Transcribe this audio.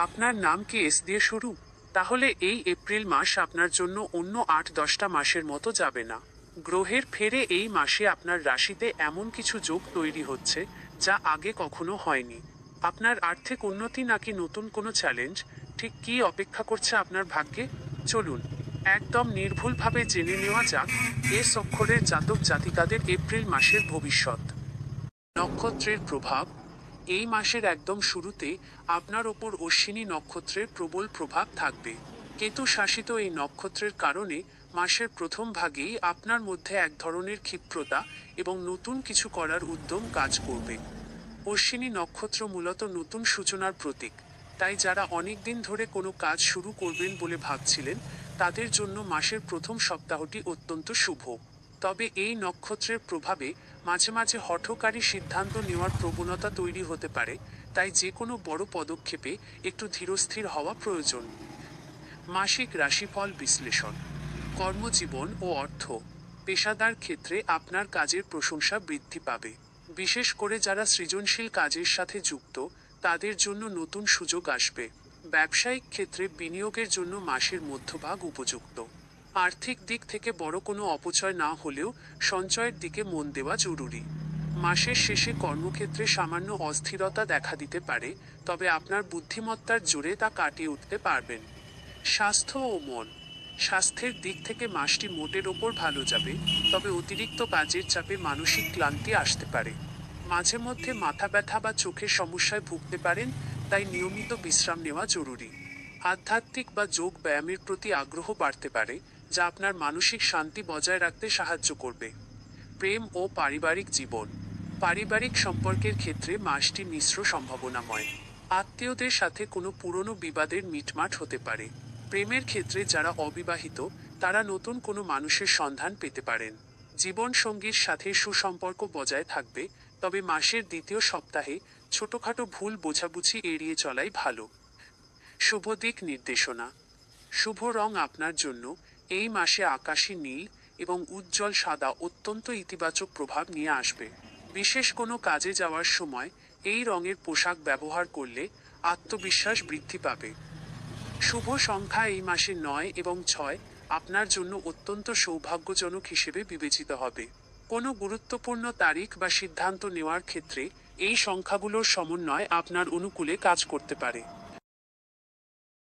আপনার নাম কি এস দিয়ে শুরু? তাহলে এই এপ্রিল মাস আপনার জন্য অন্য ৮-১০টা মাসের মতো যাবে না। গ্রহের ফেরে এই মাসে আপনার রাশিতে এমন কিছু যোগ তৈরি হচ্ছে যা আগে কখনো হয়নি। আপনার আর্থিক উন্নতি নাকি নতুন কোনো চ্যালেঞ্জ, ঠিক কী অপেক্ষা করছে আপনার ভাগ্যে? চলুন একদম নির্ভুলভাবে জেনে নেওয়া যাক এস অক্ষরের জাতক জাতিকাদের এপ্রিল মাসের ভবিষ্যৎ। নক্ষত্রের প্রভাব। এই মাসের একদম শুরুতে আপনার ওপর অশ্বিনী নক্ষত্রের প্রবল প্রভাব থাকবে। কেতু শাসিত এই নক্ষত্রের কারণে মাসের প্রথম ভাগেই আপনার মধ্যে এক ধরনের ক্ষিপ্রতা এবং নতুন কিছু করার উদ্যম কাজ করবে। অশ্বিনী নক্ষত্র মূলত নতুন সূচনার প্রতীক, তাই যারা অনেক দিন ধরে কোনো কাজ শুরু করবেন বলে ভাবছিলেন তাদের জন্য মাসের প্রথম সপ্তাহটি অত্যন্ত শুভ। তবে এই নক্ষত্রের প্রভাবে মাঝে মাঝে হঠকারী সিদ্ধান্ত নেওয়ার প্রবণতা তৈরি হতে পারে, তাই যে কোনো বড় পদক্ষেপে একটু ধীরস্থির হওয়া প্রয়োজন। মাসিক রাশিফল বিশ্লেষণ। কর্মজীবন ও অর্থ। পেশাদার ক্ষেত্রে আপনার কাজের প্রশংসা বৃদ্ধি পাবে। বিশেষ করে যারা সৃজনশীল কাজের সাথে যুক্ত তাদের জন্য নতুন সুযোগ আসবে। ব্যবসায়িক ক্ষেত্রে বিনিয়োগের জন্য মাসের মধ্যভাগ উপযুক্ত। আর্থিক দিক থেকে বড় কোনো অপচয় না হলেও সঞ্চয়ের দিকে মন দেওয়া জরুরি। মাসের শেষে কর্মক্ষেত্রে সামান্য অস্থিরতা দেখা দিতে পারে, তবে আপনার বুদ্ধিমত্তার জোরে তা কাটিয়ে উঠতে পারবেন। স্বাস্থ্য ও মন। স্বাস্থ্যের দিক থেকে মাসটি মোটের ওপর ভালো যাবে, তবে অতিরিক্ত কাজের চাপে মানসিক ক্লান্তি আসতে পারে। মাঝে মধ্যে মাথা ব্যথা বা চোখের সমস্যায় ভুগতে পারেন, তাই নিয়মিত বিশ্রাম নেওয়া জরুরি। আধ্যাত্মিক বা যোগ ব্যায়ামের প্রতি আগ্রহ বাড়তে পারে, যা আপনার মানসিক শান্তি বজায় রাখতে সাহায্য করবে। প্রেম ও পারিবারিক জীবন। পারিবারিক সম্পর্কের ক্ষেত্রে মাসটি মিশ্র সম্ভাবনাময়। আত্মীয়দের সাথে কোনো পুরনো বিবাদের মিটমাট হতে পারে। প্রেমের ক্ষেত্রে যারা অবিবাহিত তারা নতুন কোনো মানুষের সন্ধান পেতে পারেন। জীবন সঙ্গীর সাথে সুসম্পর্ক বজায় থাকবে, তবে মাসের দ্বিতীয় সপ্তাহে ছোটখাটো ভুল বোঝাবুঝি এড়িয়ে চলাই ভালো। শুভ দিক নির্দেশনা। শুভ রং আপনার জন্য এই মাসে আকাশী নীল এবং উজ্জ্বল সাদা অত্যন্ত ইতিবাচক প্রভাব নিয়ে আসবে। বিশেষ কোনো কাজে যাওয়ার সময় এই রঙের পোশাক ব্যবহার করলে আত্মবিশ্বাস বৃদ্ধি পাবে। শুভ সংখ্যা এই মাসে ৯ এবং ৬ আপনার জন্য অত্যন্ত সৌভাগ্যজনক হিসেবে বিবেচিত হবে। কোনো গুরুত্বপূর্ণ তারিখ বা সিদ্ধান্ত নেওয়ার ক্ষেত্রে এই সংখ্যাগুলোর সমন্বয় আপনার অনুকূলে কাজ করতে পারে।